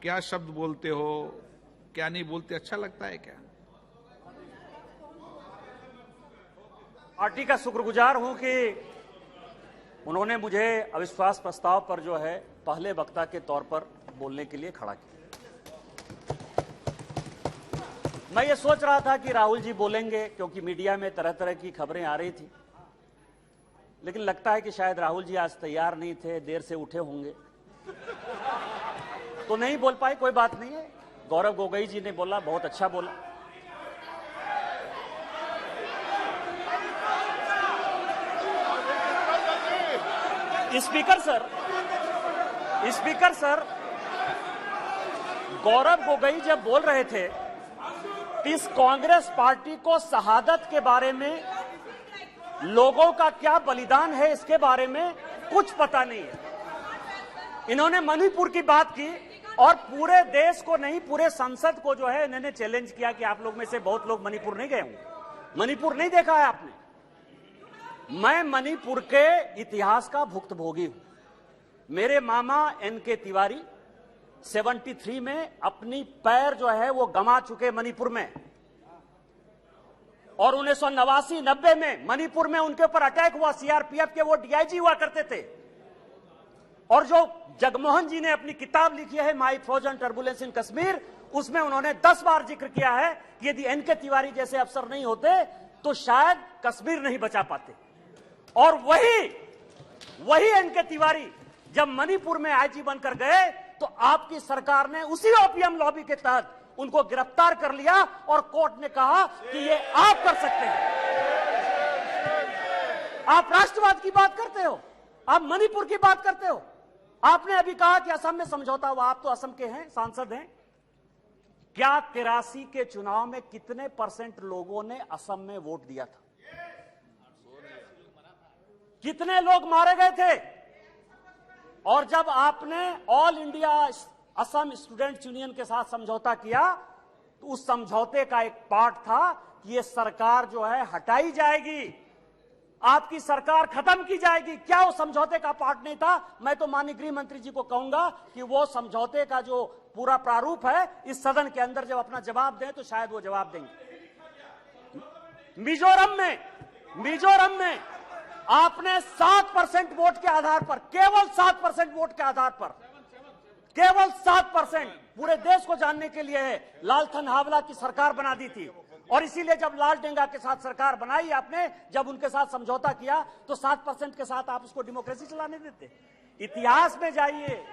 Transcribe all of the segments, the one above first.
क्या शब्द बोलते हो, क्या नहीं बोलते, अच्छा लगता है क्या? पार्टी का शुक्रगुजार हूं कि उन्होंने मुझे अविश्वास प्रस्ताव पर जो है पहले वक्ता के तौर पर बोलने के लिए खड़ा किया। मैं ये सोच रहा था कि राहुल जी बोलेंगे, क्योंकि मीडिया में तरह तरह की खबरें आ रही थी, लेकिन लगता है कि शायद राहुल जी आज तैयार नहीं थे, देर से उठे होंगे तो नहीं बोल पाए। कोई बात नहीं है, गौरव गोगोई जी ने बोला, बहुत अच्छा बोला। स्पीकर सर, गौरव गोगोई जब बोल रहे थे इस कांग्रेस पार्टी को शहादत के बारे में, लोगों का क्या बलिदान है इसके बारे में कुछ पता नहीं है। इन्होंने मणिपुर की बात की और पूरे देश को नहीं, पूरे संसद को जो है इन्होंने चैलेंज किया कि आप लोग में से बहुत लोग मणिपुर नहीं गए होंगे, मणिपुर नहीं देखा है आपने। मैं मणिपुर के इतिहास का भुक्तभोगी हूं। मेरे मामा एनके तिवारी 73 में अपनी पैर जो है वो गंवा चुके मणिपुर में, और 1989-90 में मणिपुर में उनके ऊपर अटैक हुआ। सीआरपीएफ के वो डीआईजी हुआ करते थे, और जो जगमोहन जी ने अपनी किताब लिखी है माई फ्रोजन टर्बुलेंस इन कश्मीर, उसमें उन्होंने 10 बार जिक्र किया है कि यदि एनके तिवारी जैसे अफसर नहीं होते तो शायद कश्मीर नहीं बचा पाते। और वही एनके तिवारी जब मणिपुर में आईजी बनकर गए तो आपकी सरकार ने उसी ओपीएम लॉबी के तहत उनको गिरफ्तार कर लिया और कोर्ट ने कहा कि ये आप कर सकते हैं। आप राष्ट्रवाद की बात करते हो, आप मणिपुर की बात करते हो। आपने अभी कहा कि असम में समझौता हुआ, आप तो असम के हैं, सांसद हैं। क्या 83 के चुनाव में कितने % लोगों ने असम में वोट दिया था? कितने लोग मारे गए थे? और जब आपने all India Assam students union के साथ समझौता किया तो उस समझौते का एक पार्ट था कि ये सरकार जो है हटाई जाएगी, आपकी सरकार खत्म की जाएगी। क्या वो समझौते का पार्ट नहीं था? मैं तो माननीय गृह मंत्री जी को कहूंगा कि वो समझौते का जो पूरा प्रारूप है इस सदन के अंदर जब अपना जवाब दें तो शायद वो जवाब देंगे। मिजोरम में आपने 7% वोट के आधार पर, केवल 7% वोट के आधार पर, केवल 7%, पूरे देश को जानने के लिए है, लालथन हावला की सरकार बना दी थी। और इसीलिए जब लाल डेंगा के साथ सरकार बनाई आपने, जब उनके साथ समझौता किया तो 7% के साथ आप उसको डेमोक्रेसी चलाने देते। इतिहास में जाइए,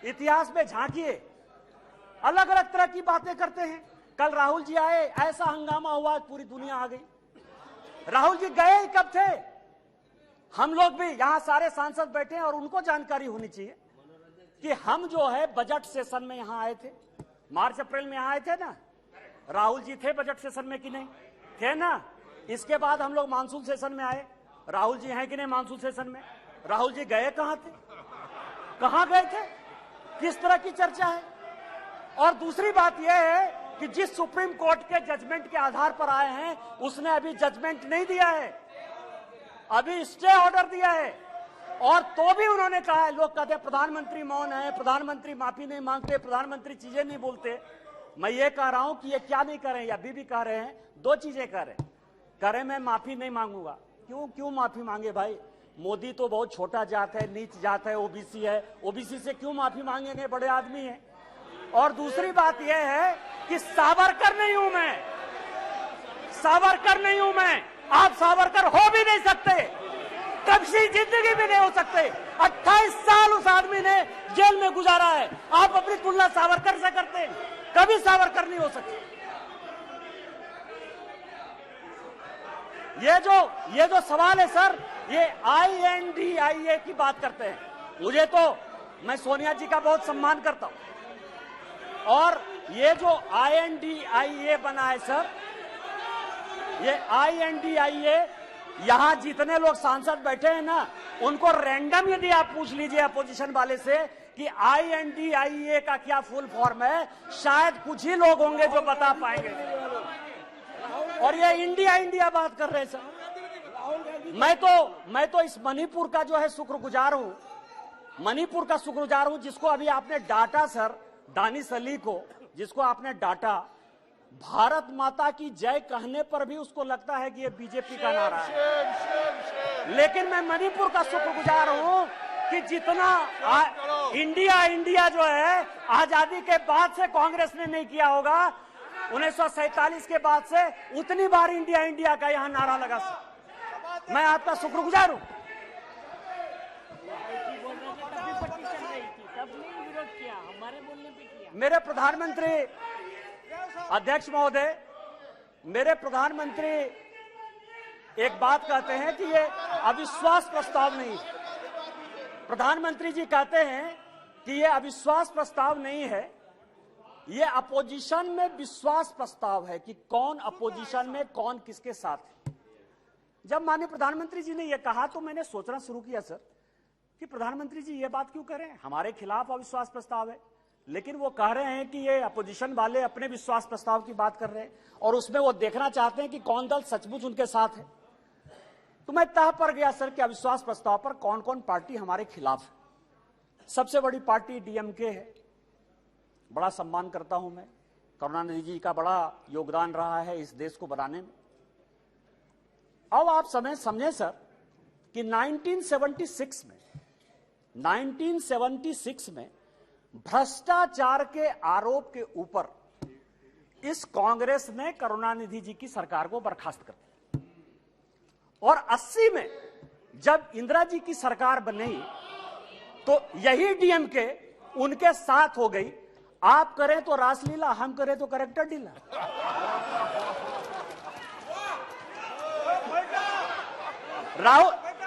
इतिहास में झांकिए, अलग अलग तरह की बातें करते हैं। कल राहुल जी आए, ऐसा हंगामा हुआ, पूरी दुनिया आ गई। राहुल जी गए कब थे? हम लोग भी यहां सारे सांसद बैठे हैं और उनको जानकारी होनी चाहिए कि हम जो है बजट सेशन में यहां आए थे, मार्च अप्रैल में यहां आए थे ना। राहुल जी थे बजट सेशन में कि नहीं थे ना? इसके बाद हम लोग मानसून सेशन में आए, राहुल जी हैं कि नहीं मानसून सेशन में? राहुल जी गए कहां थे, कहां गए थे, किस तरह की चर्चा है? और दूसरी बात यह है कि जिस सुप्रीम कोर्ट के जजमेंट के आधार पर आए हैं उसने अभी जजमेंट नहीं दिया है, अभी स्टे ऑर्डर दिया है। और तो भी उन्होंने कहा है, लोग कहते हैं प्रधानमंत्री मौन है, प्रधानमंत्री माफी नहीं मांगते, प्रधानमंत्री चीजें नहीं बोलते। मैं ये कह रहा हूं कि ये क्या नहीं कर रहे हैं, अभी भी कह रहे हैं, 2 चीजें कह रहे हैं। मैं माफी नहीं मांगूंगा। क्यों माफी मांगे भाई? मोदी तो बहुत छोटा जात है, नीच जात है, ओबीसी है, ओबीसी से क्यों माफी मांगेंगे, बड़े आदमी है। और दूसरी बात यह है कि सावरकर नहीं हूं मैं, सावरकर नहीं हूं मैं, आप सावरकर हो भी नहीं सकते, कभी जिंदगी में नहीं हो सकते। 28 साल उस आदमी ने जेल में गुजारा है, आप अपनी तुलना सावरकर से करते हैं, कभी सावरकर नहीं हो सकते। ये जो सवाल है सर, ये INDIA की बात करते हैं। मुझे तो, मैं सोनिया जी का बहुत सम्मान करता हूं, और ये जो INDIA बना है सर, ये INDIA, यहां जितने लोग सांसद बैठे हैं ना, उनको रैंडम यदि आप पूछ लीजिए अपोजिशन वाले से कि INDIA का क्या फुल फॉर्म है, शायद कुछ ही लोग होंगे जो बता पाएंगे। और ये इंडिया बात कर रहे हैं सर। मैं तो इस मणिपुर का जो है शुक्रगुजार हूं, मणिपुर का शुक्रगुजार हूं, जिसको अभी आपने डांटा सर, दानिश अली को, जिसको आपने डांटा, भारत माता की जय कहने पर भी उसको लगता है कि ये बीजेपी का नारा है। लेकिन मैं मणिपुर का शुक्रगुजार हूं कि जितना इंडिया इंडिया जो है आजादी के बाद से कांग्रेस ने नहीं किया होगा, 1947 के बाद से उतनी बार इंडिया इंडिया का यहां नारा लगा। मैं आपका शुक्रगुजार हूं। मेरे प्रधानमंत्री अध्यक्ष महोदय, मेरे प्रधानमंत्री एक बात कहते हैं कि ये अविश्वास प्रस्ताव नहीं है। प्रधानमंत्री जी कहते हैं कि ये अविश्वास प्रस्ताव नहीं है, ये अपोजिशन में विश्वास प्रस्ताव है कि कौन अपोजिशन में कौन किसके साथ है। जब माननीय प्रधानमंत्री जी ने यह कहा तो मैंने सोचना शुरू किया सर कि प्रधानमंत्री जी ये बात क्यों कर रहे हैं, हमारे खिलाफ अविश्वास प्रस्ताव है, लेकिन वो कह रहे हैं कि ये अपोजिशन वाले अपने विश्वास प्रस्ताव की बात कर रहे हैं और उसमें वो देखना चाहते हैं कि कौन दल सचमुच उनके साथ है। तो मैं तह पर गया सर कि अविश्वास प्रस्ताव पर कौन कौन पार्टी हमारे खिलाफ है। सबसे बड़ी पार्टी डीएमके है, बड़ा सम्मान करता हूं मैं, करुणानिधि जी का बड़ा योगदान रहा है इस देश को बनाने में। अब आप समझे सर कि 1976 में भ्रष्टाचार के आरोप के ऊपर इस कांग्रेस ने करुणानिधि जी की सरकार को बर्खास्त कर दिया और 80 में जब इंदिरा जी की सरकार बनी तो यही डीएमके उनके साथ हो गई। आप करें तो रासलीला, हम करें तो करेक्टर डीला।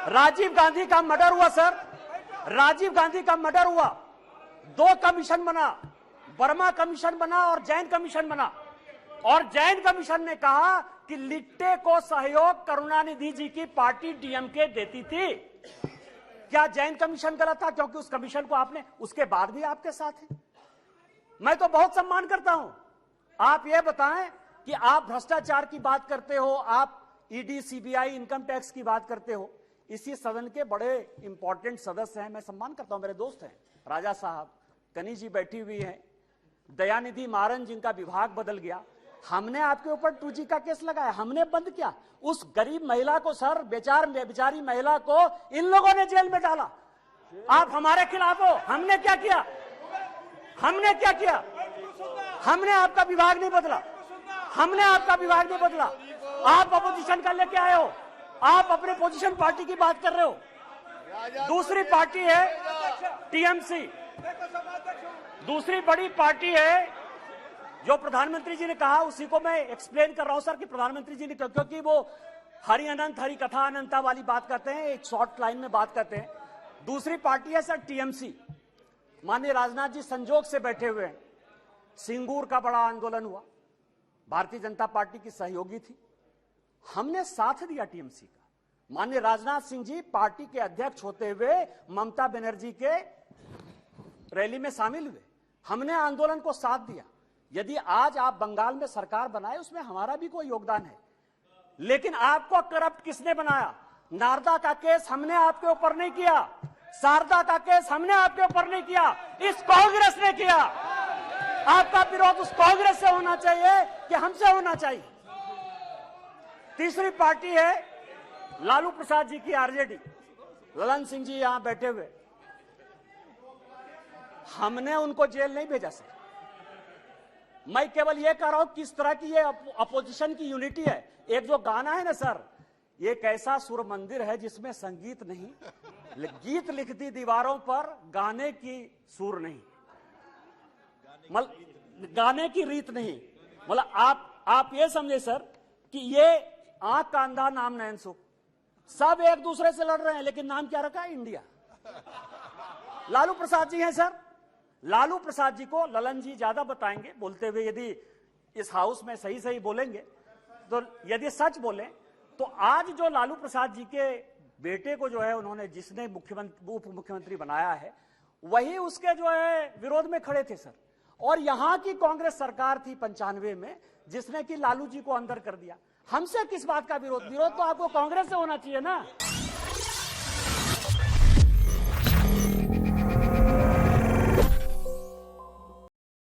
राजीव गांधी का मर्डर हुआ सर, राजीव गांधी का मर्डर हुआ, 2 कमीशन बना, वर्मा कमीशन बना और जैन कमीशन बना, और जैन कमीशन ने कहा कि लिट्टे को सहयोग करुणानिधि जी की पार्टी डीएमके देती थी। क्या जैन कमीशन गलत था? क्योंकि उस कमीशन को आपने उसके बाद भी आपके साथ है। मैं तो बहुत सम्मान करता हूं। आप ये बताएं कि आप भ्रष्टाचार की बात करते हो, आप ईडी सीबीआई इनकम टैक्स की बात करते हो, इसी सदन के बड़े इंपॉर्टेंट सदस्य हैं, मैं सम्मान करता हूं, मेरे दोस्त हैं, राजा साहब, कनी जी बैठी हुई हैं, दयानिधि मारन जिनका विभाग बदल गया। हमने आपके ऊपर 2G का केस लगाया, हमने बंद किया। उस गरीब महिला को सर, बेचारी महिला को इन लोगों ने जेल में डाला। आप हमारे खिलाफ हो। हमने क्या किया? हमने क्या किया? हमने आपका विभाग नहीं बदला, हमने आपका विभाग नहीं बदला। आप अपोजिशन का लेके आए हो, आप अपने पोजीशन पार्टी की बात कर रहे हो। दूसरी पार्टी है टीएमसी, दूसरी बड़ी पार्टी है जो प्रधानमंत्री जी ने कहा, उसी को मैं एक्सप्लेन कर रहा हूं सर कि प्रधानमंत्री जी ने, क्योंकि वो हरि अनंत हरि कथा अनंता वाली बात करते हैं, एक शॉर्ट लाइन में बात करते हैं। दूसरी पार्टी है सर टीएमसी। माननीय राजनाथ जी संजोग से बैठे हुए हैं। सिंगूर का बड़ा आंदोलन हुआ, भारतीय जनता पार्टी की सहयोगी थी, हमने साथ दिया टीएमसी का। माननीय राजनाथ सिंह जी पार्टी के अध्यक्ष होते हुए ममता बनर्जी के रैली में शामिल हुए, हमने आंदोलन को साथ दिया। यदि आज आप बंगाल में सरकार बनाए, उसमें हमारा भी कोई योगदान है, लेकिन आपको करप्ट किसने बनाया? नारदा का केस हमने आपके ऊपर नहीं किया, शारदा का केस हमने आपके ऊपर नहीं किया, इस कांग्रेस ने किया। आपका विरोध उस कांग्रेस से होना चाहिए कि हमसे होना चाहिए। तीसरी पार्टी है लालू प्रसाद जी की आरजेडी, ललन सिंह जी यहां बैठे हुए। हमने उनको जेल नहीं भेजा सर, मैं केवल यह कह रहा हूं किस तरह की ये अपोजिशन की यूनिटी है। एक जो गाना है ना सर, एक ऐसा सुर मंदिर है जिसमें संगीत नहीं, गीत लिखती दीवारों पर, गाने की सुर नहीं, गाने की रीत नहीं। मतलब आप ये समझे सर कि ये आंख का अंधा नाम नयन सुख, सब एक दूसरे से लड़ रहे हैं, लेकिन नाम क्या रखा है? इंडिया। लालू प्रसाद जी हैं सर, लालू प्रसाद जी को ललन जी ज्यादा बताएंगे बोलते हुए। यदि इस हाउस में सही सही बोलेंगे तो, यदि सच बोले तो आज जो लालू प्रसाद जी के बेटे को जो है उन्होंने, जिसने उप मुख्यमंत्री बनाया है, वही उसके जो है विरोध में खड़े थे सर। और यहां की कांग्रेस सरकार थी 95 में जिसने कि लालू जी को अंदर कर दिया। हमसे किस बात का विरोध? विरोध तो आपको कांग्रेस से होना चाहिए ना।